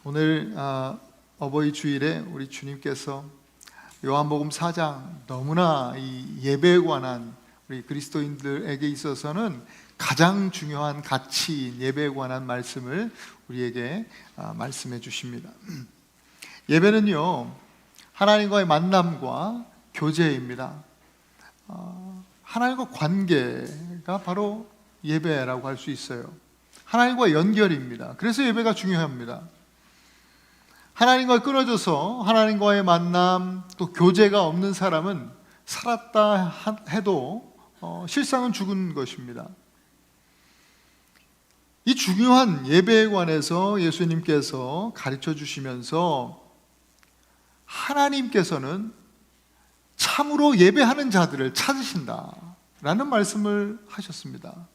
오늘 어버이 주일에 우리 주님께서 요한복음 4장 너무나 이 예배에 관한 우리 그리스도인들에게 있어서는 가장 중요한 가치인 예배에 관한 말씀을 우리에게 말씀해 주십니다. 예배는요, 하나님과의 만남과 교제입니다. 하나님과 관계가 바로 예배라고 할 수 있어요. 하나님과 연결입니다. 그래서 예배가 중요합니다. 하나님과 끊어져서 하나님과의 만남 또 교제가 없는 사람은 살았다 해도 실상은 죽은 것입니다. 이 중요한 예배에 관해서 예수님께서 가르쳐 주시면서 하나님께서는 참으로 예배하는 자들을 찾으신다라는 말씀을 하셨습니다.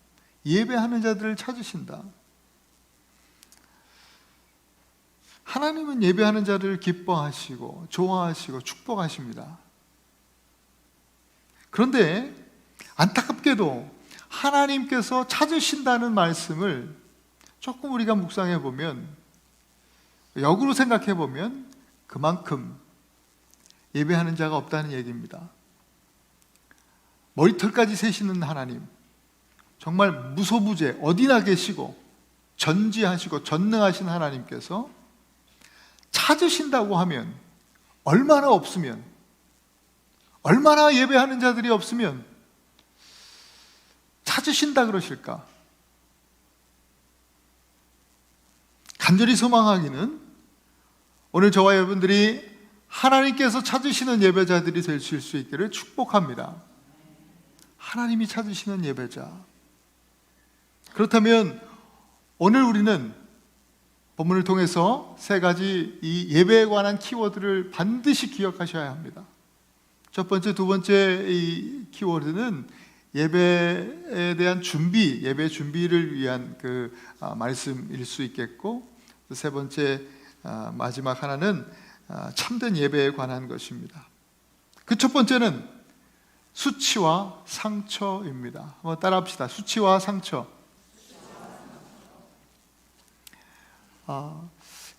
예배하는 자들을 찾으신다. 하나님은 예배하는 자를 기뻐하시고 좋아하시고 축복하십니다. 그런데 안타깝게도 하나님께서 찾으신다는 말씀을 조금 우리가 묵상해 보면, 역으로 생각해 보면 그만큼 예배하는 자가 없다는 얘기입니다. 머리털까지 세시는 하나님, 정말 무소부재 어디나 계시고 전지하시고 전능하신 하나님께서 찾으신다고 하면 얼마나 없으면, 얼마나 예배하는 자들이 없으면 찾으신다 그러실까? 간절히 소망하기는 오늘 저와 여러분들이 하나님께서 찾으시는 예배자들이 되실 수 있기를 축복합니다. 하나님이 찾으시는 예배자. 그렇다면 오늘 우리는 본문을 통해서 세 가지 이 예배에 관한 키워드를 반드시 기억하셔야 합니다. 첫 번째, 두 번째 이 키워드는 예배에 대한 준비, 예배 준비를 위한 말씀일 수 있겠고, 세 번째 마지막 하나는 참된 예배에 관한 것입니다. 그 첫 번째는 수치와 상처입니다. 한번 따라합시다. 수치와 상처.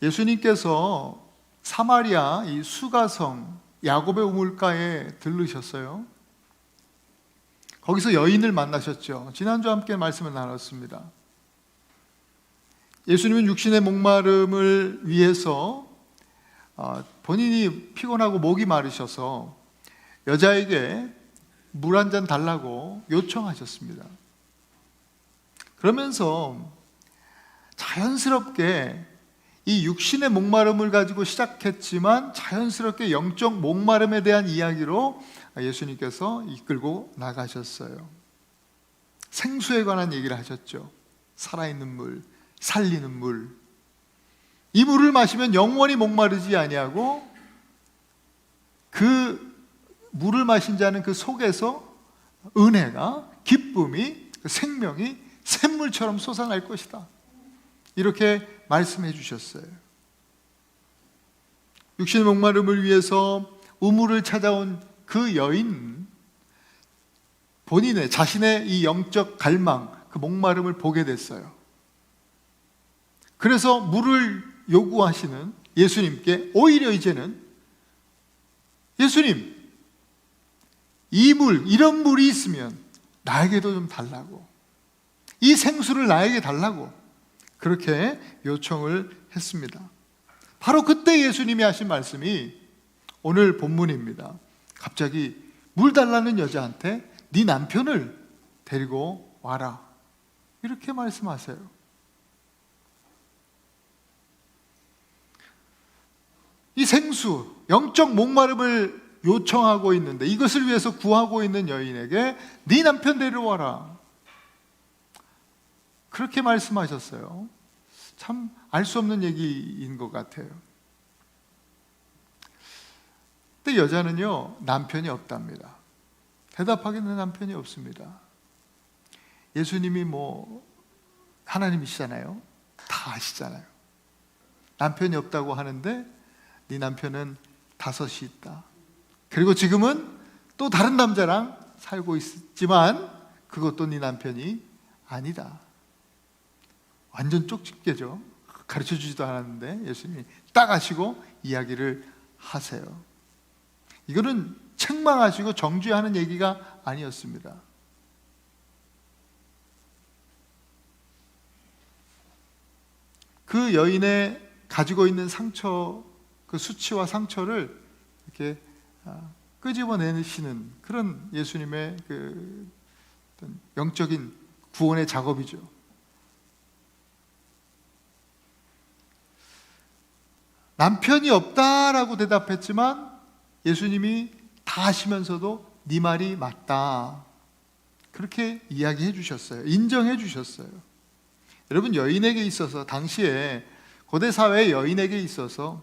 예수님께서 사마리아 이 수가성 야곱의 우물가에 들르셨어요. 거기서 여인을 만나셨죠. 지난주와 함께 말씀을 나눴습니다. 예수님은 육신의 목마름을 위해서 본인이 피곤하고 목이 마르셔서 여자에게 물 한 잔 달라고 요청하셨습니다. 그러면서 자연스럽게 이 육신의 목마름을 가지고 시작했지만 자연스럽게 영적 목마름에 대한 이야기로 예수님께서 이끌고 나가셨어요. 생수에 관한 얘기를 하셨죠. 살아있는 물, 살리는 물. 이 물을 마시면 영원히 목마르지 아니하고 그 물을 마신 자는 그 속에서 은혜가, 기쁨이, 생명이 샘물처럼 솟아날 것이다. 이렇게 말씀해 주셨어요. 육신의 목마름을 위해서 우물을 찾아온 그 여인, 본인의 자신의 이 영적 갈망, 그 목마름을 보게 됐어요. 그래서 물을 요구하시는 예수님께 오히려 이제는 예수님, 이 물, 이런 물이 있으면 나에게도 좀 달라고, 이 생수를 나에게 달라고 그렇게 요청을 했습니다. 바로 그때 예수님이 하신 말씀이 오늘 본문입니다. 갑자기 물 달라는 여자한테 네 남편을 데리고 와라, 이렇게 말씀하세요. 이 생수, 영적 목마름을 요청하고 있는데, 이것을 위해서 구하고 있는 여인에게 네 남편 데려와라, 그렇게 말씀하셨어요. 참 알 수 없는 얘기인 것 같아요. 근데 여자는요, 남편이 없답니다. 대답하기는 남편이 없습니다. 예수님이 하나님이시잖아요. 다 아시잖아요. 남편이 없다고 하는데 네 남편은 5이 있다. 그리고 지금은 또 다른 남자랑 살고 있지만 그것도 네 남편이 아니다. 완전 쪽집게죠. 가르쳐 주지도 않았는데 예수님이 딱 하시고 이야기를 하세요. 이거는 책망하시고 정죄하는 얘기가 아니었습니다. 그 여인의 가지고 있는 상처, 그 수치와 상처를 이렇게 끄집어내시는 그런 예수님의 그 어떤 영적인 구원의 작업이죠. 남편이 없다라고 대답했지만 예수님이 다 하시면서도 네 말이 맞다, 그렇게 이야기해 주셨어요. 인정해 주셨어요. 여러분, 여인에게 있어서, 당시에 고대 사회의 여인에게 있어서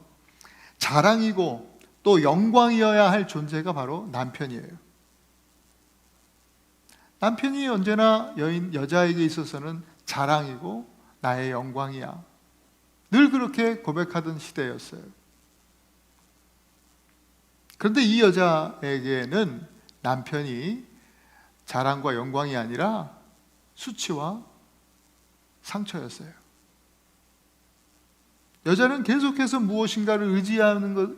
자랑이고 또 영광이어야 할 존재가 바로 남편이에요. 남편이 언제나 여자에게 있어서는 자랑이고 나의 영광이야, 늘 그렇게 고백하던 시대였어요. 그런데 이 여자에게는 남편이 자랑과 영광이 아니라 수치와 상처였어요. 여자는 계속해서 무엇인가를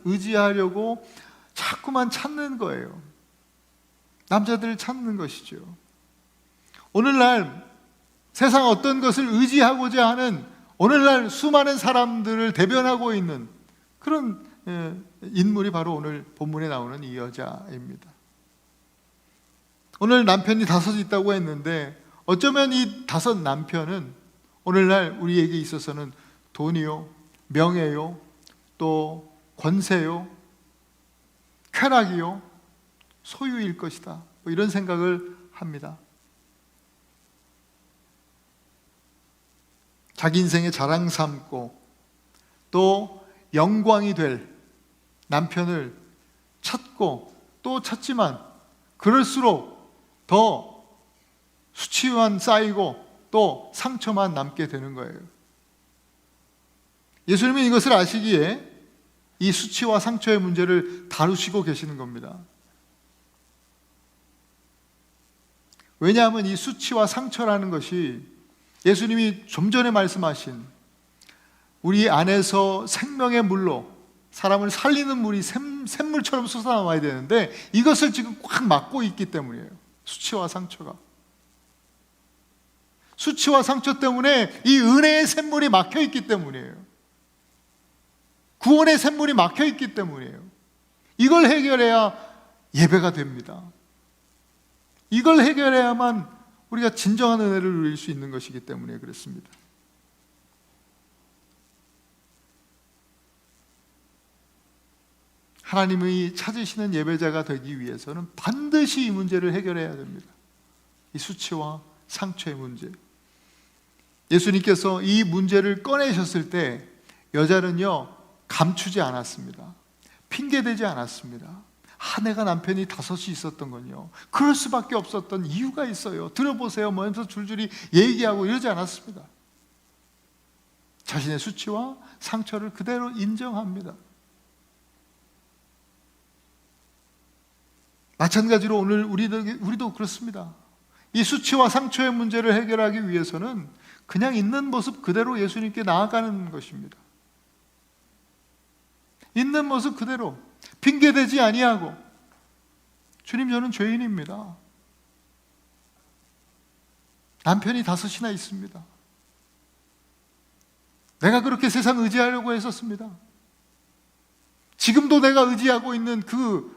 의지하려고 자꾸만 찾는 거예요. 남자들을 찾는 것이죠. 오늘날 세상 어떤 것을 의지하고자 하는, 오늘날 수많은 사람들을 대변하고 있는 그런 인물이 바로 오늘 본문에 나오는 이 여자입니다. 오늘 남편이 5 있다고 했는데 어쩌면 이 5 남편은 오늘날 우리에게 있어서는 돈이요, 명예요, 또 권세요, 쾌락이요, 소유일 것이다, 뭐 이런 생각을 합니다. 자기 인생의 자랑 삼고 또 영광이 될 남편을 찾고 또 찾지만 그럴수록 더 수치만 쌓이고 또 상처만 남게 되는 거예요. 예수님은 이것을 아시기에 이 수치와 상처의 문제를 다루시고 계시는 겁니다. 왜냐하면 이 수치와 상처라는 것이 예수님이 좀 전에 말씀하신 우리 안에서 생명의 물로, 사람을 살리는 물이 샘물처럼 솟아나와야 되는데 이것을 지금 꽉 막고 있기 때문이에요. 수치와 상처가. 수치와 상처 때문에 이 은혜의 샘물이 막혀 있기 때문이에요. 구원의 샘물이 막혀 있기 때문이에요. 이걸 해결해야 예배가 됩니다. 이걸 해결해야만 우리가 진정한 은혜를 누릴 수 있는 것이기 때문에 그렇습니다. 하나님이 찾으시는 예배자가 되기 위해서는 반드시 이 문제를 해결해야 됩니다. 이 수치와 상처의 문제. 예수님께서 이 문제를 꺼내셨을 때 여자는요, 감추지 않았습니다. 핑계대지 않았습니다. 내가 남편이 5이 있었던 건요, 그럴 수밖에 없었던 이유가 있어요, 들어보세요 뭐 하면서 줄줄이 얘기하고 이러지 않았습니다. 자신의 수치와 상처를 그대로 인정합니다. 마찬가지로 오늘 우리도 그렇습니다. 이 수치와 상처의 문제를 해결하기 위해서는 그냥 있는 모습 그대로 예수님께 나아가는 것입니다. 있는 모습 그대로 핑계대지 아니하고, 주님, 저는 죄인입니다. 남편이 5이나 있습니다. 내가 그렇게 세상 의지하려고 했었습니다. 지금도 내가 의지하고 있는 그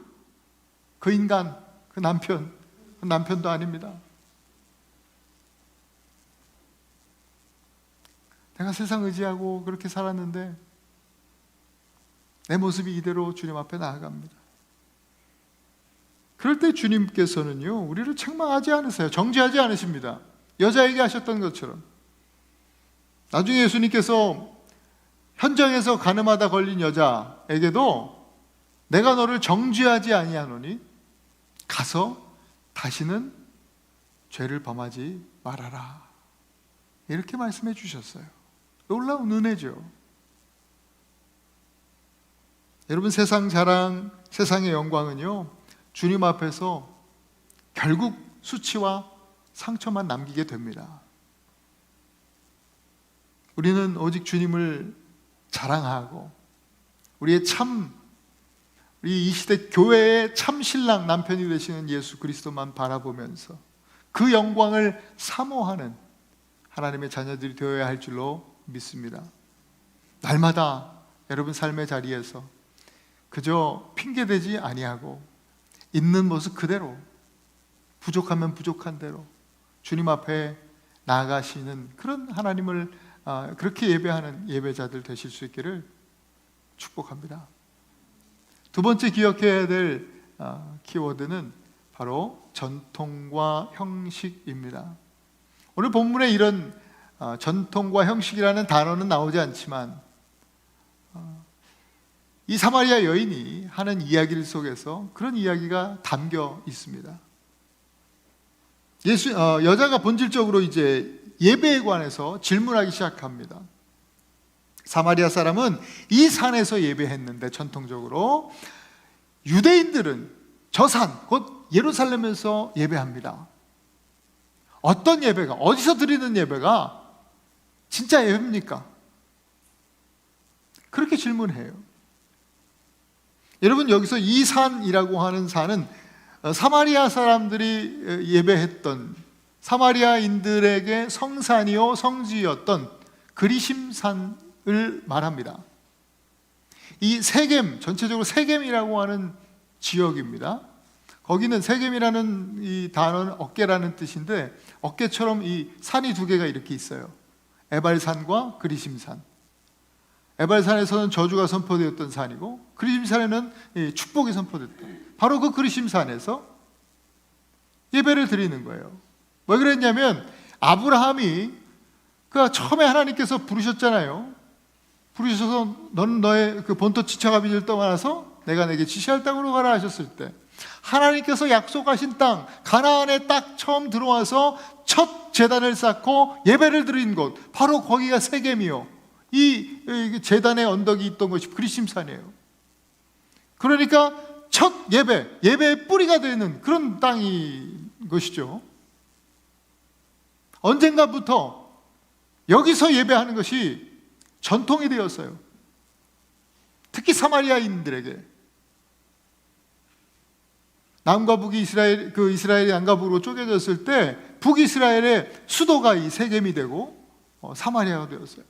인간, 그 남편도 아닙니다. 내가 세상 의지하고 그렇게 살았는데 내 모습이 이대로 주님 앞에 나아갑니다. 그럴 때 주님께서는요, 우리를 책망하지 않으세요. 정죄하지 않으십니다. 여자에게 하셨던 것처럼. 나중에 예수님께서 현장에서 가늠하다 걸린 여자에게도 내가 너를 정죄하지 아니하노니 가서 다시는 죄를 범하지 말아라, 이렇게 말씀해 주셨어요. 놀라운 은혜죠. 여러분, 세상 자랑, 세상의 영광은요, 주님 앞에서 결국 수치와 상처만 남기게 됩니다. 우리는 오직 주님을 자랑하고 우리 이 시대 교회의 참 신랑 남편이 되시는 예수 그리스도만 바라보면서 그 영광을 사모하는 하나님의 자녀들이 되어야 할 줄로 믿습니다. 날마다 여러분 삶의 자리에서 그저 핑계대지 아니하고 있는 모습 그대로, 부족하면 부족한 대로 주님 앞에 나아가시는 그런 하나님을 그렇게 예배하는 예배자들 되실 수 있기를 축복합니다. 두 번째 기억해야 될 키워드는 바로 전통과 형식입니다. 오늘 본문에 이런 전통과 형식이라는 단어는 나오지 않지만 이 사마리아 여인이 하는 이야기를 속에서 그런 이야기가 담겨 있습니다. 여자가 본질적으로 이제 예배에 관해서 질문하기 시작합니다. 사마리아 사람은 이 산에서 예배했는데 전통적으로 유대인들은 저 산, 곧 예루살렘에서 예배합니다. 어떤 예배가, 어디서 드리는 예배가 진짜 예배입니까? 그렇게 질문해요. 여러분, 여기서 이 산이라고 하는 산은 사마리아 사람들이 예배했던, 사마리아인들에게 성산이요 성지였던 그리심산을 말합니다. 이 세겜, 전체적으로 세겜이라고 하는 지역입니다. 거기는 세겜이라는 이 단어는 어깨라는 뜻인데, 어깨처럼 이 산이 두 개가 이렇게 있어요. 에발산과 그리심산. 에발산에서는 저주가 선포되었던 산이고, 그리심산에는 축복이 선포됐던, 바로 그 그리심산에서 예배를 드리는 거예요. 왜 그랬냐면 아브라함이 처음에 하나님께서 부르셨잖아요. 부르셔서 너는 너의 그 본토 지척 아비를 떠나서 내가 내게 지시할 땅으로 가라 하셨을 때, 하나님께서 약속하신 땅 가나안에 딱 처음 들어와서 첫 제단을 쌓고 예배를 드린 곳, 바로 거기가 세겜이요, 이 제단의 언덕이 있던 것이 그리심산이에요. 그러니까 첫 예배의 뿌리가 되는 그런 땅인 것이죠. 언젠가부터 여기서 예배하는 것이 전통이 되었어요. 특히 사마리아인들에게. 남과 북이 이스라엘이 남과 북으로 쪼개졌을 때 북이스라엘의 수도가 이 세겜이 되고 사마리아가 되었어요.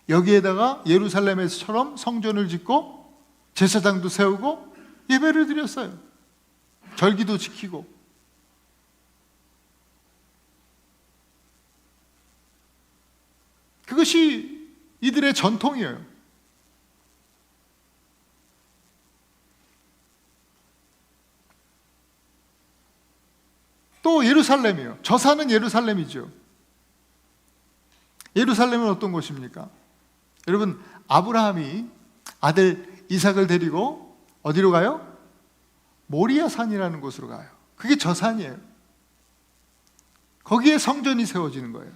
여기에다가 예루살렘에서처럼 성전을 짓고 제사장도 세우고 예배를 드렸어요. 절기도 지키고. 그것이 이들의 전통이에요. 또 예루살렘이에요. 저 산은 예루살렘이죠. 예루살렘은 어떤 곳입니까? 여러분, 아브라함이 아들 이삭을 데리고 어디로 가요? 모리아 산이라는 곳으로 가요. 그게 저 산이에요. 거기에 성전이 세워지는 거예요.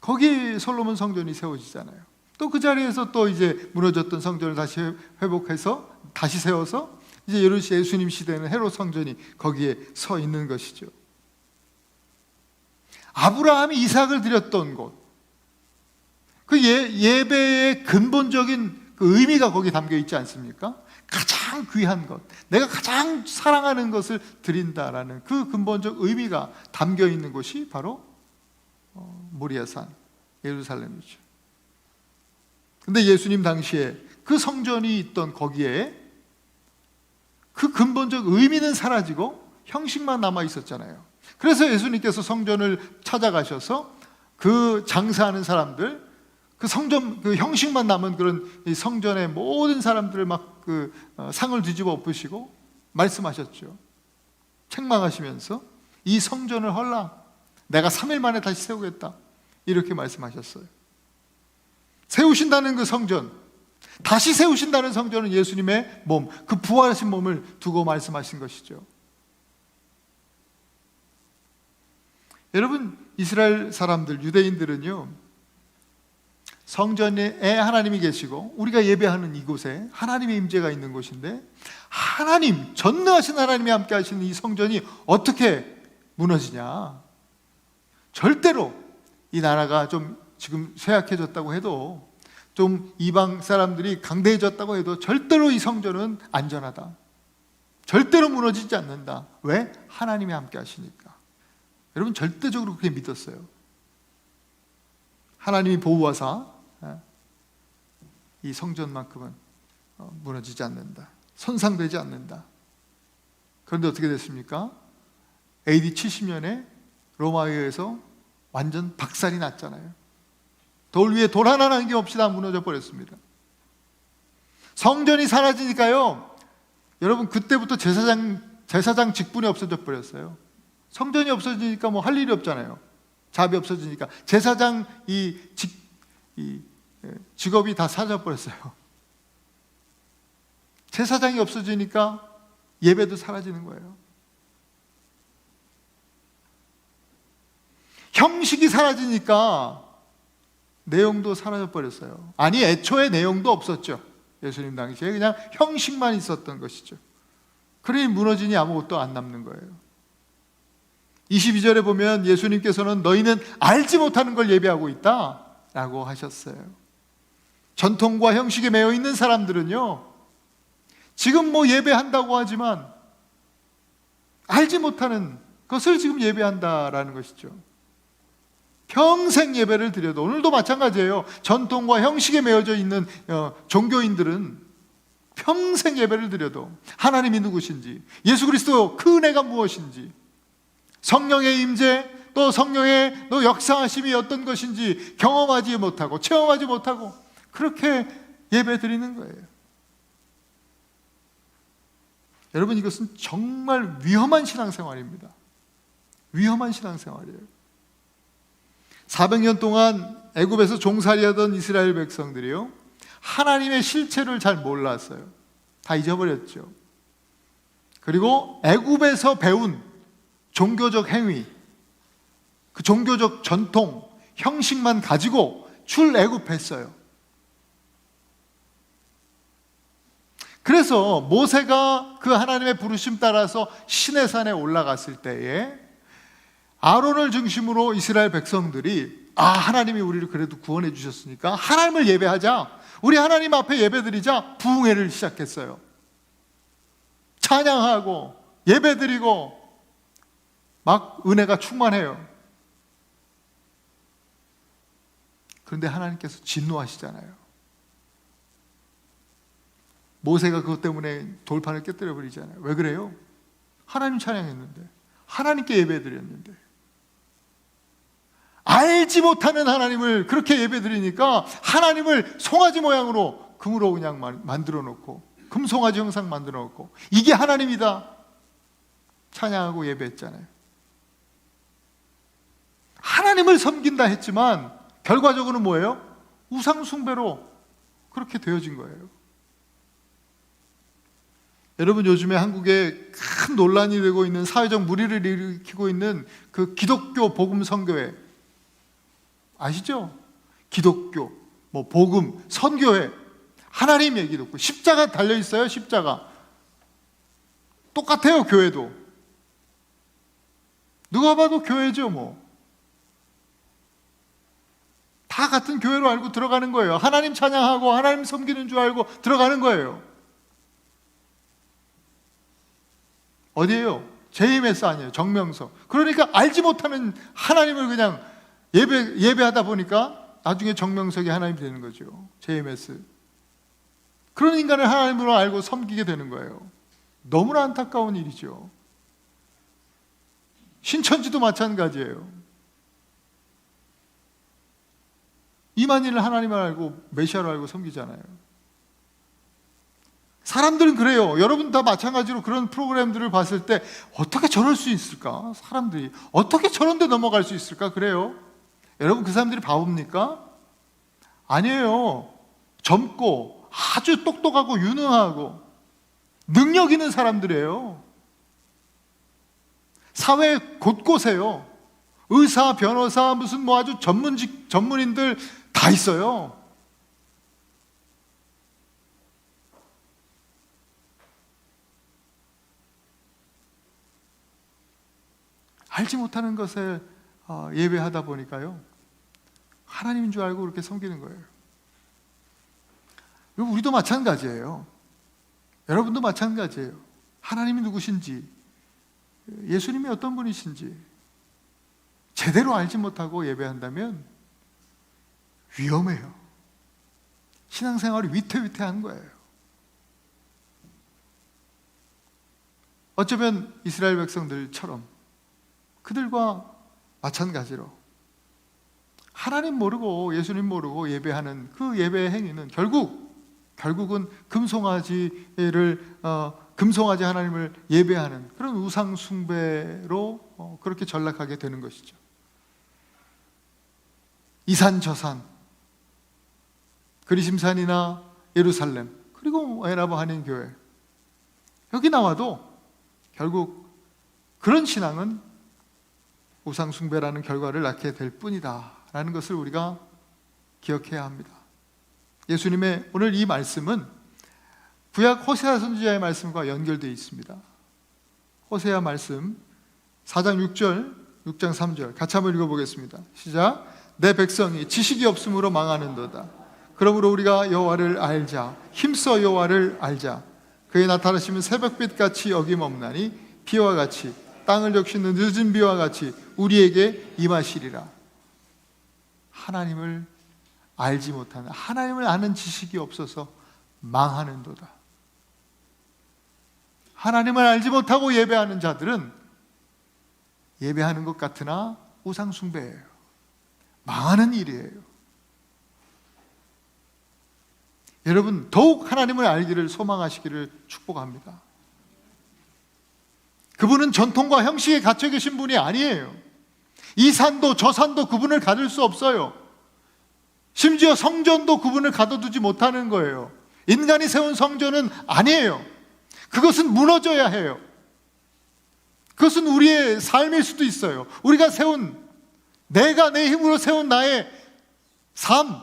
거기에 솔로몬 성전이 세워지잖아요. 또 그 자리에서 또 이제 무너졌던 성전을 다시 회복해서 다시 세워서 이제 예수님 시대에는 헤롯 성전이 거기에 서 있는 것이죠. 아브라함이 이삭을 드렸던 곳, 그 예배의 근본적인 그 의미가 거기에 담겨 있지 않습니까? 가장 귀한 것, 내가 가장 사랑하는 것을 드린다라는 그 근본적 의미가 담겨 있는 곳이 바로 모리아산, 예루살렘이죠. 근데 예수님 당시에 그 성전이 있던 거기에 그 근본적 의미는 사라지고 형식만 남아 있었잖아요. 그래서 예수님께서 성전을 찾아가셔서 그 장사하는 사람들, 그 성전, 그 형식만 남은 그런 이 성전의 모든 사람들을 막 상을 뒤집어 엎으시고 말씀하셨죠. 책망하시면서 이 성전을 헐라, 내가 3일 만에 다시 세우겠다, 이렇게 말씀하셨어요. 세우신다는 그 성전, 다시 세우신다는 성전은 예수님의 몸, 그 부활하신 몸을 두고 말씀하신 것이죠. 여러분, 이스라엘 사람들, 유대인들은요, 성전에 하나님이 계시고 우리가 예배하는 이곳에 하나님의 임재가 있는 곳인데, 하나님, 전능하신 하나님이 함께 하시는 이 성전이 어떻게 무너지냐? 절대로 이 나라가 좀 지금 쇠약해졌다고 해도, 좀 이방 사람들이 강대해졌다고 해도 절대로 이 성전은 안전하다, 절대로 무너지지 않는다. 왜? 하나님이 함께 하시니까. 여러분 절대적으로 그렇게 믿었어요. 하나님이 보호하사 이 성전만큼은 무너지지 않는다, 손상되지 않는다. 그런데 어떻게 됐습니까? AD 70년에 로마에 의해서 완전 박살이 났잖아요. 돌 위에 돌 하나 남김없이 다 무너져 버렸습니다. 성전이 사라지니까요, 여러분 그때부터 제사장 직분이 없어져 버렸어요. 성전이 없어지니까 뭐 할 일이 없잖아요. 잡이 없어지니까 제사장 직업이 다 사라져 버렸어요. 제사장이 없어지니까 예배도 사라지는 거예요. 형식이 사라지니까 내용도 사라져 버렸어요. 아니, 애초에 내용도 없었죠. 예수님 당시에 그냥 형식만 있었던 것이죠. 그러니 무너지니 아무것도 안 남는 거예요. 22절에 보면 예수님께서는 너희는 알지 못하는 걸 예배하고 있다 라고 하셨어요. 전통과 형식에 매여 있는 사람들은요, 지금 뭐 예배한다고 하지만 알지 못하는 것을 지금 예배한다라는 것이죠. 평생 예배를 드려도, 오늘도 마찬가지예요. 전통과 형식에 매여져 있는 종교인들은 평생 예배를 드려도 하나님이 누구신지, 예수 그리스도 그 은혜가 무엇인지, 성령의 임재, 또 성령의 또 역사하심이 어떤 것인지 경험하지 못하고 체험하지 못하고 그렇게 예배 드리는 거예요. 여러분, 이것은 정말 위험한 신앙생활입니다. 위험한 신앙생활이에요. 400년 동안 애굽에서 종살이하던 이스라엘 백성들이요, 하나님의 실체를 잘 몰랐어요. 다 잊어버렸죠. 그리고 애굽에서 배운 종교적 행위, 그 종교적 전통, 형식만 가지고 출애굽했어요. 그래서 모세가 그 하나님의 부르심 따라서 시내산에 올라갔을 때에 아론을 중심으로 이스라엘 백성들이, 하나님이 우리를 그래도 구원해 주셨으니까 하나님을 예배하자, 우리 하나님 앞에 예배드리자, 부흥회를 시작했어요. 찬양하고 예배드리고 막 은혜가 충만해요. 그런데 하나님께서 진노하시잖아요. 모세가 그것 때문에 돌판을 깨뜨려 버리잖아요. 왜 그래요? 하나님 찬양했는데, 하나님께 예배드렸는데, 알지 못하는 하나님을 그렇게 예배드리니까 하나님을 송아지 모양으로 금으로 그냥 만들어 놓고, 금송아지 형상 만들어 놓고, 이게 하나님이다 찬양하고 예배했잖아요. 하나님을 섬긴다 했지만 결과적으로는 뭐예요? 우상 숭배로 그렇게 되어진 거예요. 여러분, 요즘에 한국에 큰 논란이 되고 있는, 사회적 물의를 일으키고 있는 그 기독교 복음 선교회 아시죠? 기독교, 복음, 선교회, 하나님 얘기 듣고 십자가 달려 있어요. 십자가 똑같아요. 교회도 누가 봐도 교회죠. 다 같은 교회로 알고 들어가는 거예요. 하나님 찬양하고 하나님 섬기는 줄 알고 들어가는 거예요. 어디예요? JMS 아니에요. 정명서. 그러니까 알지 못하는 하나님을 그냥 예배하다 보니까 나중에 정명석이 하나님이 되는 거죠. JMS. 그런 인간을 하나님으로 알고 섬기게 되는 거예요. 너무나 안타까운 일이죠. 신천지도 마찬가지예요. 이만희를 하나님을 알고 메시아로 알고 섬기잖아요. 사람들은 그래요. 여러분 다 마찬가지로 그런 프로그램들을 봤을 때 어떻게 저럴 수 있을까? 사람들이 어떻게 저런 데 넘어갈 수 있을까? 그래요. 여러분, 그 사람들이 바보입니까? 아니에요. 젊고 아주 똑똑하고 유능하고 능력 있는 사람들이에요. 사회 곳곳에요. 의사, 변호사, 무슨 아주 전문인들 다 있어요. 알지 못하는 것에 예배하다 보니까요, 하나님인 줄 알고 그렇게 섬기는 거예요. 여러분, 우리도 마찬가지예요. 여러분도 마찬가지예요. 하나님이 누구신지, 예수님이 어떤 분이신지 제대로 알지 못하고 예배한다면 위험해요. 신앙생활이 위태위태한 거예요. 어쩌면 이스라엘 백성들처럼 그들과 마찬가지로 하나님 모르고 예수님 모르고 예배하는 그 예배의 행위는 결국은 금송아지 하나님을 예배하는 그런 우상 숭배로 그렇게 전락하게 되는 것이죠. 이산 저산, 그리심산이나 예루살렘, 그리고 에라바 한인 교회, 여기 나와도 결국 그런 신앙은 우상 숭배라는 결과를 낳게 될 뿐이다 라는 것을 우리가 기억해야 합니다. 예수님의 오늘 이 말씀은 구약 호세아 선지자의 말씀과 연결되어 있습니다. 호세아 말씀 4장 6절, 6장 3절 같이 한번 읽어보겠습니다. 시작. 내 백성이 지식이 없으므로 망하는도다. 그러므로 우리가 여호와를 알자. 힘써 여호와를 알자. 그의 나타나시면 새벽빛같이 어김없나니 비와 같이 땅을 적시는 늦은 비와 같이 우리에게 임하시리라. 하나님을 알지 못하는, 하나님을 아는 지식이 없어서 망하는도다. 하나님을 알지 못하고 예배하는 자들은 예배하는 것 같으나 우상 숭배예요. 망하는 일이에요. 여러분, 더욱 하나님을 알기를 소망하시기를 축복합니다. 그분은 전통과 형식에 갇혀 계신 분이 아니에요. 이 산도 저 산도 그분을 가둘 수 없어요. 심지어 성전도 그분을 가둬두지 못하는 거예요. 인간이 세운 성전은 아니에요. 그것은 무너져야 해요. 그것은 우리의 삶일 수도 있어요. 우리가 내가 내 힘으로 세운 나의 삶,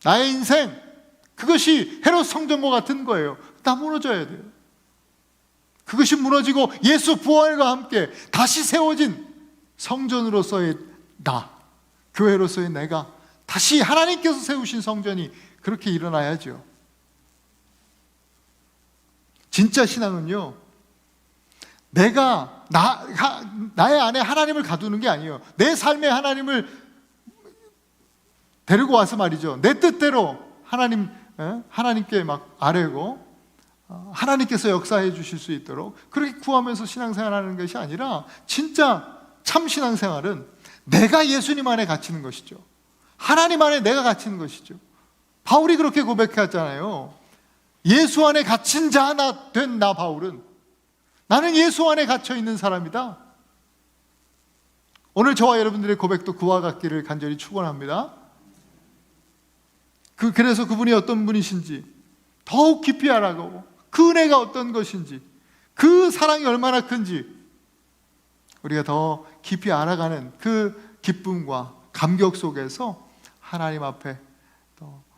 나의 인생, 그것이 헤롯 성전과 같은 거예요. 다 무너져야 돼요. 그것이 무너지고 예수 부활과 함께 다시 세워진 성전으로서의 나, 교회로서의 내가 다시 하나님께서 세우신 성전이 그렇게 일어나야죠. 진짜 신앙은요, 나의 안에 하나님을 가두는 게 아니에요. 내 삶에 하나님을 데리고 와서 말이죠, 내 뜻대로 하나님께 막 아뢰고 하나님께서 역사해 주실 수 있도록 그렇게 구하면서 신앙생활하는 것이 아니라, 진짜 참 신앙생활은 내가 예수님 안에 갇히는 것이죠. 하나님 안에 내가 갇히는 것이죠. 바울이 그렇게 고백했잖아요. 예수 안에 갇힌 자 된 나 바울은, 나는 예수 안에 갇혀 있는 사람이다. 오늘 저와 여러분들의 고백도 그와 같기를 간절히 축원합니다. 그래서 그분이 어떤 분이신지 더욱 깊이 알아가고, 그 은혜가 어떤 것인지, 그 사랑이 얼마나 큰지 우리가 더 깊이 알아가는 그 기쁨과 감격 속에서 하나님 앞에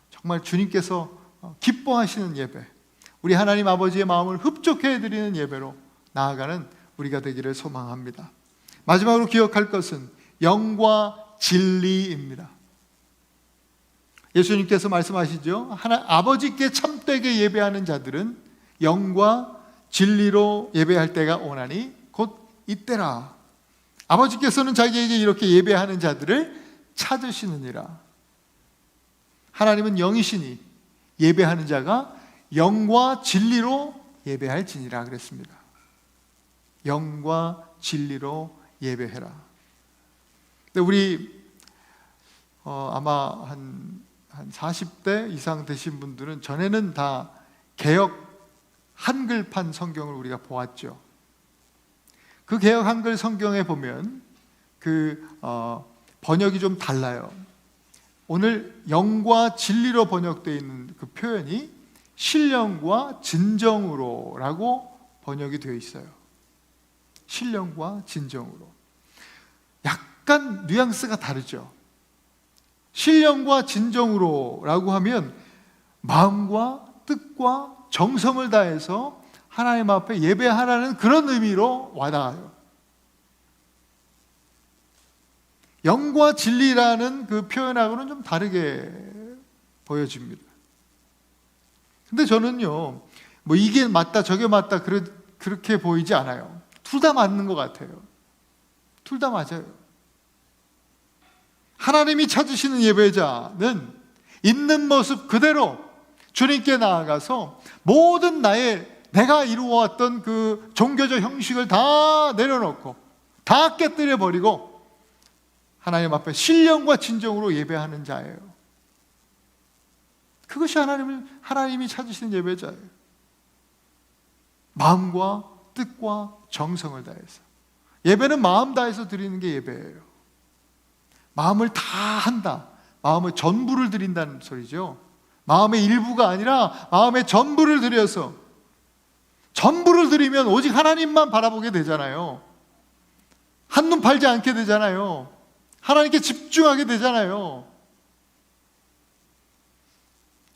정말 주님께서 기뻐하시는 예배, 우리 하나님 아버지의 마음을 흡족해 해드리는 예배로 나아가는 우리가 되기를 소망합니다. 마지막으로 기억할 것은 영과 진리입니다. 예수님께서 말씀하시죠. 아버지께 참되게 예배하는 자들은 영과 진리로 예배할 때가 오나니 곧 이때라. 아버지께서는 자기에게 이렇게 예배하는 자들을 찾으시느니라. 하나님은 영이시니 예배하는 자가 영과 진리로 예배할지니라 그랬습니다. 영과 진리로 예배해라. 근데 우리 아마 한 40대 이상 되신 분들은 전에는 다 개역 한글판 성경을 우리가 보았죠. 그 개역 한글 성경에 보면 번역이 좀 달라요. 오늘 영과 진리로 번역되어 있는 그 표현이 신령과 진정으로 라고 번역이 되어 있어요. 신령과 진정으로. 약간 뉘앙스가 다르죠. 신령과 진정으로 라고 하면 마음과 뜻과 정성을 다해서 하나님 앞에 예배하라는 그런 의미로 와닿아요. 영과 진리라는 그 표현하고는 좀 다르게 보여집니다. 근데 저는요, 뭐 이게 맞다 저게 맞다 그렇게 보이지 않아요. 둘 다 맞는 것 같아요. 둘 다 맞아요. 하나님이 찾으시는 예배자는 있는 모습 그대로 주님께 나아가서 모든 내가 이루어왔던 그 종교적 형식을 다 내려놓고 다 깨뜨려 버리고 하나님 앞에 신령과 진정으로 예배하는 자예요. 그것이 하나님이 찾으시는 예배자예요. 마음과 뜻과 정성을 다해서. 예배는 마음 다해서 드리는 게 예배예요. 마음을 다 한다. 마음의 전부를 드린다는 소리죠. 마음의 일부가 아니라 마음의 전부를 드려서, 전부를 드리면 오직 하나님만 바라보게 되잖아요. 한눈 팔지 않게 되잖아요. 하나님께 집중하게 되잖아요.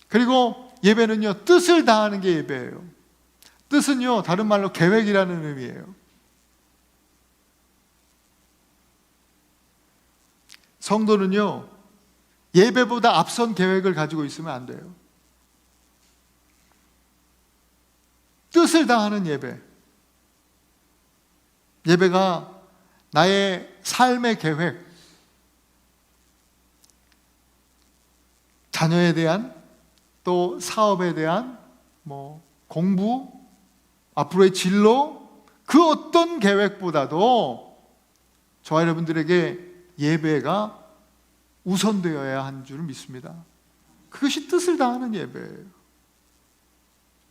그리고 예배는요, 뜻을 다하는 게 예배예요. 뜻은요, 다른 말로 계획이라는 의미예요. 성도는요, 예배보다 앞선 계획을 가지고 있으면 안 돼요. 뜻을 다하는 예배. 예배가 나의 삶의 계획, 자녀에 대한, 또 사업에 대한, 공부, 앞으로의 진로, 그 어떤 계획보다도 저와 여러분들에게 예배가 우선되어야 하는 줄 믿습니다. 그것이 뜻을 다하는 예배예요.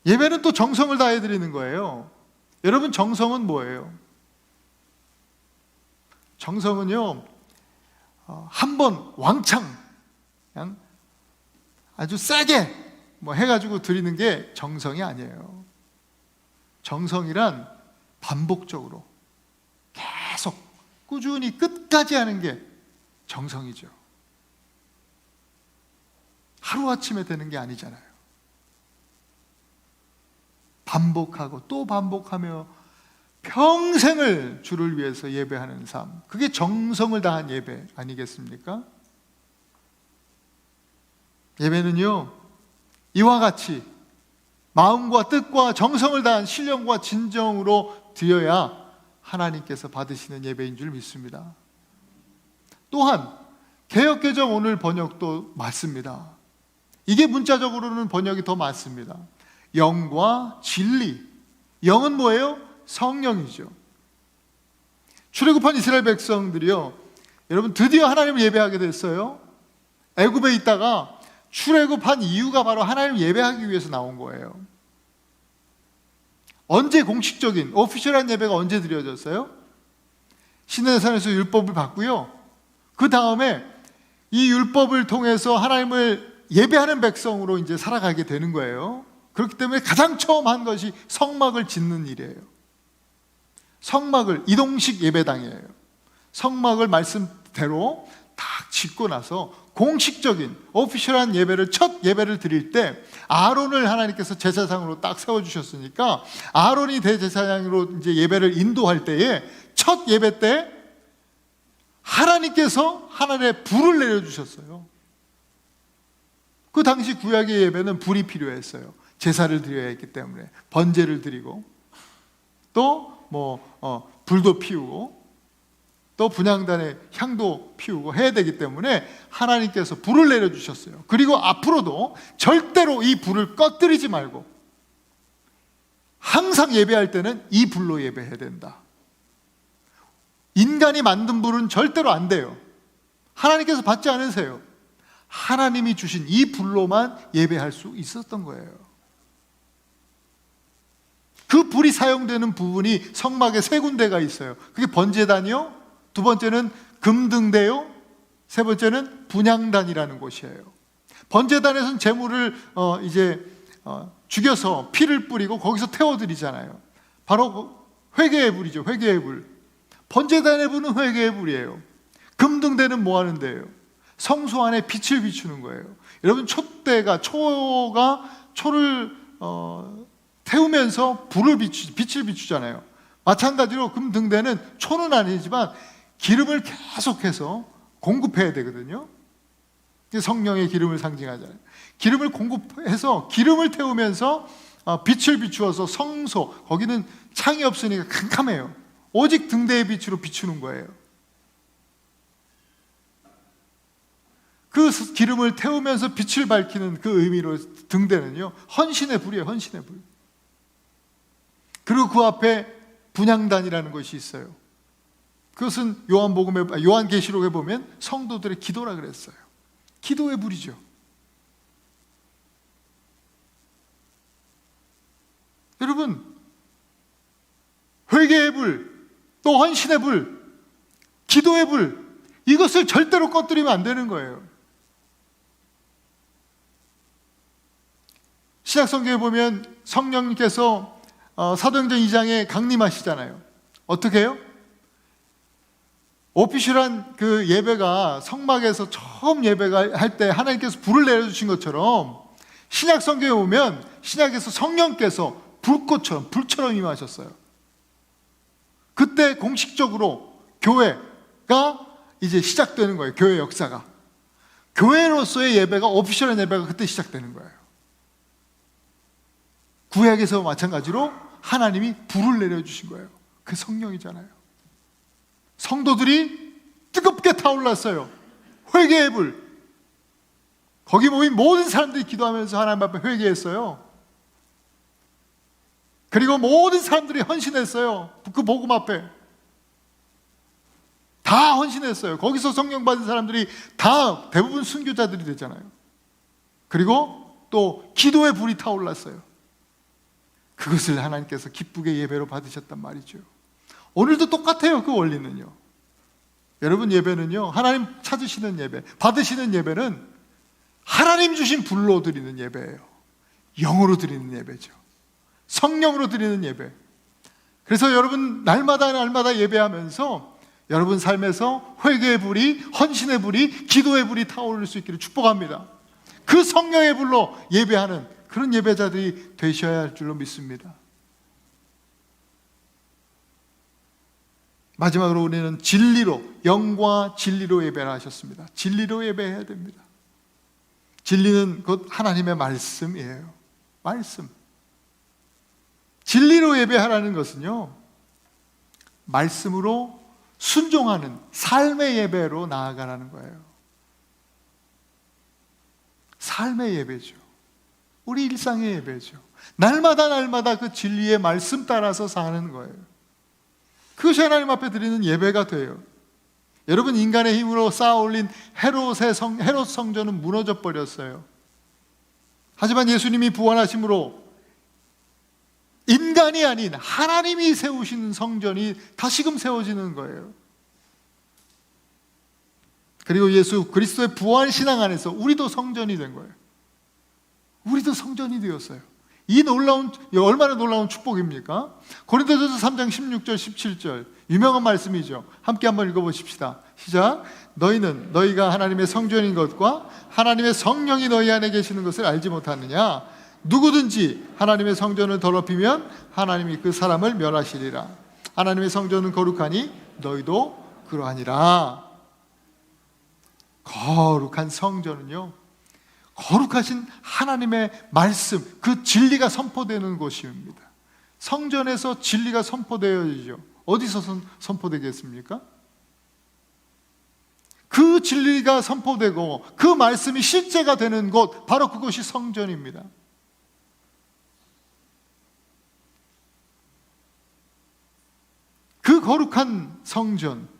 예배는 또 정성을 다해 드리는 거예요. 여러분, 정성은 뭐예요? 정성은요, 한번 왕창 그냥 아주 세게 해가지고 드리는 게 정성이 아니에요. 정성이란 반복적으로 계속 꾸준히 끝까지 하는 게 정성이죠. 하루아침에 되는 게 아니잖아요. 반복하고 또 반복하며 평생을 주를 위해서 예배하는 삶, 그게 정성을 다한 예배 아니겠습니까? 예배는요, 이와 같이 마음과 뜻과 정성을 다한 신령과 진정으로 드려야 하나님께서 받으시는 예배인 줄 믿습니다. 또한 개역개정 오늘 번역도 맞습니다. 이게 문자적으로는 번역이 더 맞습니다. 영과 진리. 영은 뭐예요? 성령이죠. 출애굽한 이스라엘 백성들이요, 여러분 드디어 하나님을 예배하게 됐어요. 애굽에 있다가 출애굽한 이유가 바로 하나님을 예배하기 위해서 나온 거예요. 언제 공식적인 오피셜한 예배가 언제 드려졌어요? 시내산에서 율법을 받고요, 그 다음에 이 율법을 통해서 하나님을 예배하는 백성으로 이제 살아가게 되는 거예요. 그렇기 때문에 가장 처음 한 것이 성막을 짓는 일이에요. 성막을, 이동식 예배당이에요. 성막을 말씀대로 딱 짓고 나서 공식적인 오피셜한 예배를, 첫 예배를 드릴 때 아론을 하나님께서 제사장으로 딱 세워주셨으니까 아론이 대제사장으로 이제 예배를 인도할 때에, 첫 예배 때 하나님께서 하늘에 불을 내려주셨어요. 그 당시 구약의 예배는 불이 필요했어요. 제사를 드려야 했기 때문에 번제를 드리고, 또 불도 피우고, 또 분향단에 향도 피우고 해야 되기 때문에 하나님께서 불을 내려주셨어요. 그리고 앞으로도 절대로 이 불을 꺼뜨리지 말고 항상 예배할 때는 이 불로 예배해야 된다. 인간이 만든 불은 절대로 안 돼요. 하나님께서 받지 않으세요. 하나님이 주신 이 불로만 예배할 수 있었던 거예요. 그 불이 사용되는 부분이 성막에 세 군데가 있어요. 그게 번제단이요, 두 번째는 금등대요, 세 번째는 분향단이라는 곳이에요. 번제단에서는 제물을 죽여서 피를 뿌리고 거기서 태워드리잖아요. 바로 회개의 불이죠. 회개의 불. 번제단의 불은 회개의 불이에요. 금등대는 뭐 하는 데예요? 성소 안에 빛을 비추는 거예요. 여러분, 초를 태우면서 빛을 비추잖아요. 마찬가지로 금등대는 초는 아니지만 기름을 계속해서 공급해야 되거든요. 성령의 기름을 상징하잖아요. 기름을 공급해서 기름을 태우면서 빛을 비추어서 성소, 거기는 창이 없으니까 캄캄해요. 오직 등대의 빛으로 비추는 거예요. 그 기름을 태우면서 빛을 밝히는 그 의미로 등대는요, 헌신의 불이에요. 헌신의 불. 그리고 그 앞에 분향단이라는 것이 있어요. 그것은 요한계시록에 보면 성도들의 기도라 그랬어요. 기도의 불이죠. 여러분, 회개의 불, 또 헌신의 불, 기도의 불, 이것을 절대로 꺼뜨리면 안 되는 거예요. 신약성경에 보면 성령님께서 사도행전 2장에 강림하시잖아요. 어떻게 해요? 오피셜한 그 예배가 성막에서 처음 예배가 할 때 하나님께서 불을 내려주신 것처럼 신약성경에 보면 신약에서 성령께서 불꽃처럼 불처럼 임하셨어요. 그때 공식적으로 교회가 이제 시작되는 거예요. 교회 역사가. 교회로서의 예배가, 오피셜한 예배가 그때 시작되는 거예요. 구약에서 마찬가지로 하나님이 불을 내려주신 거예요. 그 성령이잖아요. 성도들이 뜨겁게 타올랐어요. 회개의 불. 거기 모인 모든 사람들이 기도하면서 하나님 앞에 회개했어요. 그리고 모든 사람들이 헌신했어요. 그 복음 앞에 다 헌신했어요. 거기서 성령 받은 사람들이 다 대부분 순교자들이 되잖아요. 그리고 또 기도의 불이 타올랐어요. 그것을 하나님께서 기쁘게 예배로 받으셨단 말이죠. 오늘도 똑같아요. 그 원리는요. 여러분, 예배는요, 하나님 찾으시는 예배, 받으시는 예배는 하나님 주신 불로 드리는 예배예요. 영으로 드리는 예배죠. 성령으로 드리는 예배. 그래서 여러분 날마다 예배하면서 여러분 삶에서 회개의 불이, 헌신의 불이, 기도의 불이 타오를 수 있기를 축복합니다. 그 성령의 불로 예배하는 그런 예배자들이 되셔야 할 줄로 믿습니다. 마지막으로 우리는 진리로, 영과 진리로 예배를 하셨습니다. 진리로 예배해야 됩니다. 진리는 곧 하나님의 말씀이에요. 말씀. 진리로 예배하라는 것은요, 말씀으로 순종하는 삶의 예배로 나아가라는 거예요. 삶의 예배죠. 우리 일상의 예배죠. 날마다 그 진리의 말씀 따라서 사는 거예요. 그것이 하나님 앞에 드리는 예배가 돼요. 여러분, 인간의 힘으로 쌓아 올린 헤롯 성전은 무너져 버렸어요. 하지만 예수님이 부활하심으로 인간이 아닌 하나님이 세우시는 성전이 다시금 세워지는 거예요. 그리고 예수 그리스도의 부활 신앙 안에서 우리도 성전이 된 거예요. 우리도 성전이 되었어요. 얼마나 놀라운 축복입니까? 고린도전서 3장 16절 17절 유명한 말씀이죠. 함께 한번 읽어보십시다. 시작. 너희는 너희가 하나님의 성전인 것과 하나님의 성령이 너희 안에 계시는 것을 알지 못하느냐? 누구든지 하나님의 성전을 더럽히면 하나님이 그 사람을 멸하시리라. 하나님의 성전은 거룩하니 너희도 그러하니라. 거룩한 성전은요, 거룩하신 하나님의 말씀, 그 진리가 선포되는 곳입니다. 성전에서 진리가 선포되어지죠. 어디서 선포되겠습니까? 그 진리가 선포되고 그 말씀이 실제가 되는 곳, 바로 그곳이 성전입니다. 그 거룩한 성전.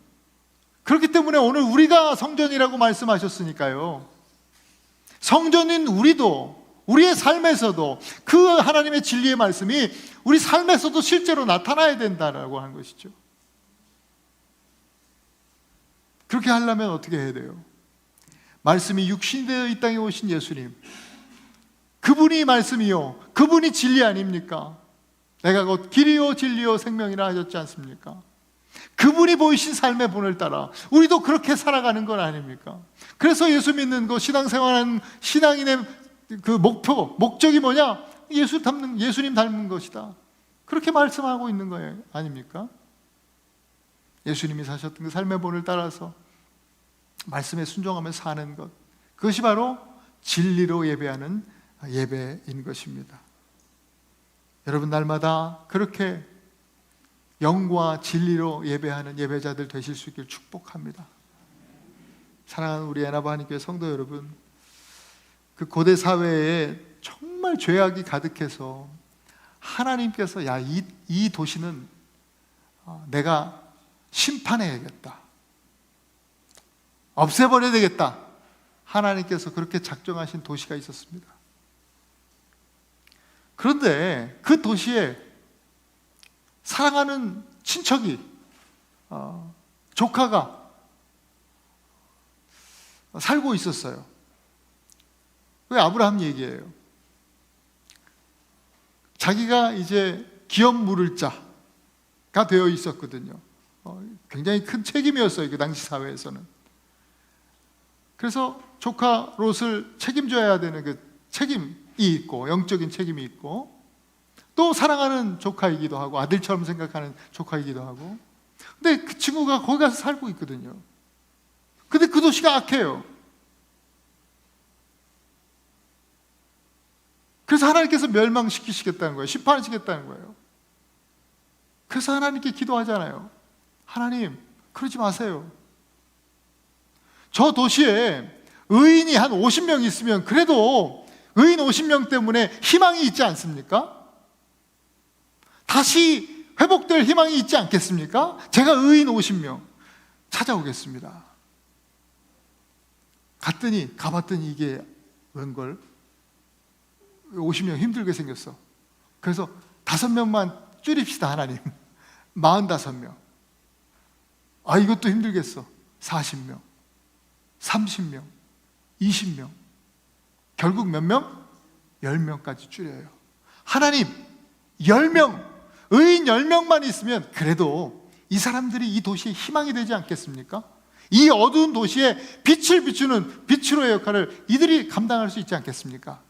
그렇기 때문에 오늘 우리가 성전이라고 말씀하셨으니까요, 성전인 우리도 우리의 삶에서도 그 하나님의 진리의 말씀이 우리 삶에서도 실제로 나타나야 된다라고 하는 것이죠. 그렇게 하려면 어떻게 해야 돼요? 말씀이 육신이 되어 이 땅에 오신 예수님, 그분이 말씀이요, 그분이 진리 아닙니까? 내가 곧 길이요 진리요 생명이라 하셨지 않습니까? 그분이 보이신 삶의 본을 따라 우리도 그렇게 살아가는 건 아닙니까? 그래서 예수 믿는 것, 신앙생활하는 신앙인의 그 목적이 뭐냐? 예수님 닮는 것이다. 그렇게 말씀하고 있는 거예요, 아닙니까? 예수님이 사셨던 그 삶의 본을 따라서 말씀에 순종하며 사는 것, 그것이 바로 진리로 예배하는 예배인 것입니다. 여러분, 날마다 그렇게 영과 진리로 예배하는 예배자들 되실 수 있길 축복합니다. 사랑하는 우리 애나바하님교회 성도 여러분, 그 고대 사회에 정말 죄악이 가득해서 하나님께서 이 도시는 내가 심판해야겠다, 없애버려야 되겠다, 하나님께서 그렇게 작정하신 도시가 있었습니다. 그런데 그 도시에 사랑하는 친척이, 조카가 살고 있었어요. 그게 아브라함 얘기예요. 자기가 이제 기업 물을 자가 되어 있었거든요. 굉장히 큰 책임이었어요, 그 당시 사회에서는. 그래서 조카 롯을 책임져야 되는 그 책임이 있고, 영적인 책임이 있고, 또 사랑하는 조카이기도 하고, 아들처럼 생각하는 조카이기도 하고. 근데 그 친구가 거기 가서 살고 있거든요. 근데 그 도시가 악해요. 그래서 하나님께서 멸망시키시겠다는 거예요. 심판하시겠다는 거예요. 그래서 하나님께 기도하잖아요. 하나님, 그러지 마세요. 저 도시에 의인이 한 50명 있으면 그래도 의인 50명 때문에 희망이 있지 않습니까? 다시 회복될 희망이 있지 않겠습니까? 제가 의인 50명 찾아오겠습니다. 가봤더니 이게 웬걸? 50명 힘들게 생겼어. 그래서 5명만 줄입시다, 하나님. 45명. 이것도 힘들겠어. 40명, 30명, 20명. 결국 몇 명? 10명까지 줄여요. 하나님, 10명, 의인 10명만 있으면 그래도 이 사람들이 이 도시에 희망이 되지 않겠습니까? 이 어두운 도시에 빛을 비추는 빛으로의 역할을 이들이 감당할 수 있지 않겠습니까?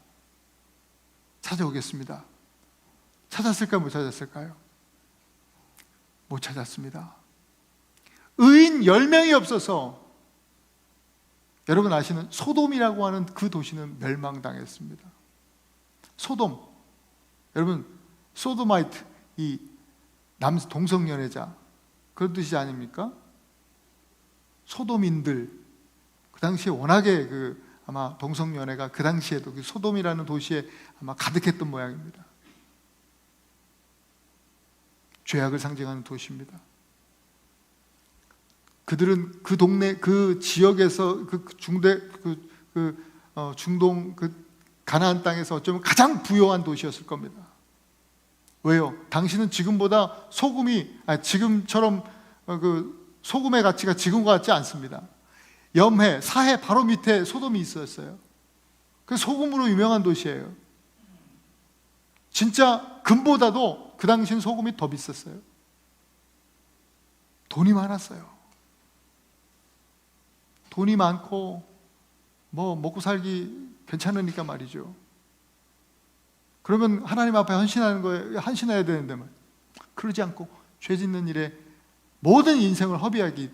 찾아오겠습니다. 찾았을까요? 못 찾았을까요? 못 찾았습니다. 의인 10명이 없어서 여러분 아시는 소돔이라고 하는 그 도시는 멸망당했습니다. 소돔, 여러분 소도마이트, 이 동성연애자, 그런 뜻이 아닙니까? 소돔인들, 그 당시에 워낙에 아마 동성연애가 그 당시에도 그 소돔이라는 도시에 아마 가득했던 모양입니다. 죄악을 상징하는 도시입니다. 그들은 그 동네, 그 지역에서 중동 가나안 땅에서 어쩌면 가장 부유한 도시였을 겁니다. 왜요? 당시는 지금보다 지금처럼 소금의 가치가 지금과 같지 않습니다. 염해, 사해 바로 밑에 소돔이 있었어요. 그 소금으로 유명한 도시예요. 진짜 금보다도 그 당시엔 소금이 더 비쌌어요. 돈이 많았어요. 돈이 많고 먹고 살기 괜찮으니까 말이죠. 그러면 하나님 앞에 헌신해야 되는데 그러지 않고 죄 짓는 일에 모든 인생을 허비하게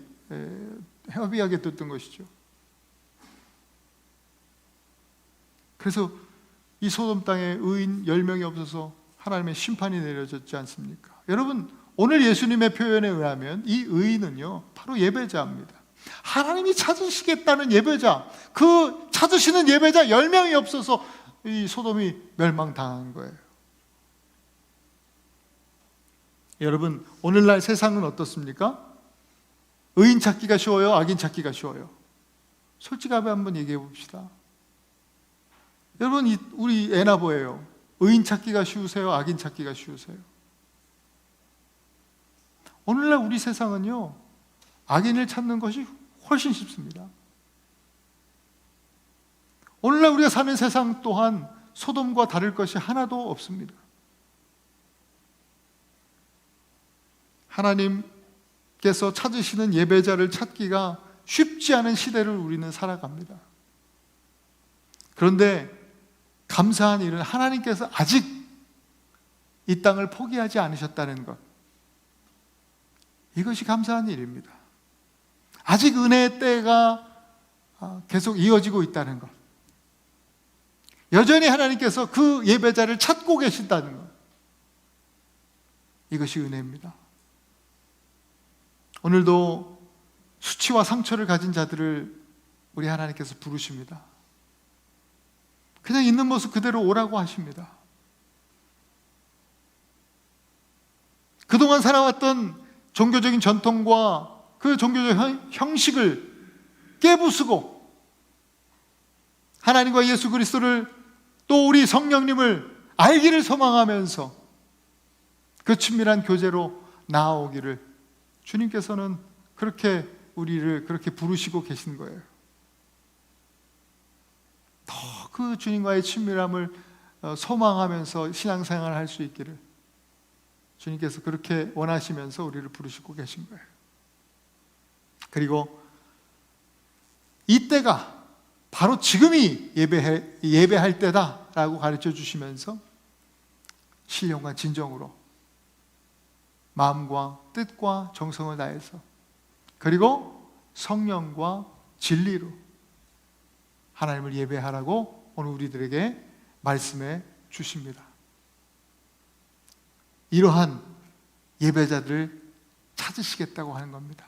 됐던 것이죠. 그래서 이 소돔 땅에 의인 10명이 없어서 하나님의 심판이 내려졌지 않습니까? 여러분, 오늘 예수님의 표현에 의하면 이 의인은요 바로 예배자입니다. 하나님이 찾으시겠다는 예배자, 그 찾으시는 예배자 10명이 없어서 이 소돔이 멸망당한 거예요. 여러분, 오늘날 세상은 어떻습니까? 의인 찾기가 쉬워요? 악인 찾기가 쉬워요? 솔직하게 한번 얘기해 봅시다. 여러분, 우리 애나보예요. 의인 찾기가 쉬우세요? 악인 찾기가 쉬우세요? 오늘날 우리 세상은요 악인을 찾는 것이 훨씬 쉽습니다. 오늘날 우리가 사는 세상 또한 소돔과 다를 것이 하나도 없습니다. 하나님께서 찾으시는 예배자를 찾기가 쉽지 않은 시대를 우리는 살아갑니다. 그런데 감사한 일은 하나님께서 아직 이 땅을 포기하지 않으셨다는 것, 이것이 감사한 일입니다. 아직 은혜의 때가 계속 이어지고 있다는 것, 여전히 하나님께서 그 예배자를 찾고 계신다는 것, 이것이 은혜입니다. 오늘도 수치와 상처를 가진 자들을 우리 하나님께서 부르십니다. 그냥 있는 모습 그대로 오라고 하십니다. 그동안 살아왔던 종교적인 전통과 그 종교적 형식을 깨부수고 하나님과 예수 그리스도를, 또 우리 성령님을 알기를 소망하면서 그 친밀한 교제로 나아오기를 주님께서는 그렇게 우리를 그렇게 부르시고 계신 거예요. 더 그 주님과의 친밀함을 소망하면서 신앙생활을 할 수 있기를 주님께서 그렇게 원하시면서 우리를 부르시고 계신 거예요. 그리고 이때가 바로 지금이 예배할 때다라고 가르쳐 주시면서 신령과 진정으로 마음과 뜻과 정성을 다해서, 그리고 성령과 진리로 하나님을 예배하라고 오늘 우리들에게 말씀해 주십니다. 이러한 예배자들을 찾으시겠다고 하는 겁니다.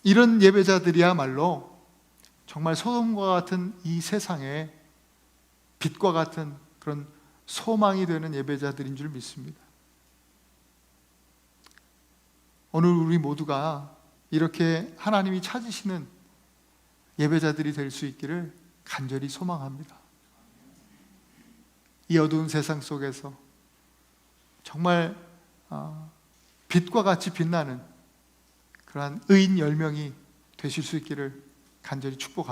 이런 예배자들이야말로 정말 소돔과 같은 이 세상에 빛과 같은 그런 소망이 되는 예배자들인 줄 믿습니다. 오늘 우리 모두가 이렇게 하나님이 찾으시는 예배자들이 될 수 있기를 간절히 소망합니다. 이 어두운 세상 속에서 정말 빛과 같이 빛나는 그러한 의인 10명이 되실 수 있기를 간절히 축복합니다.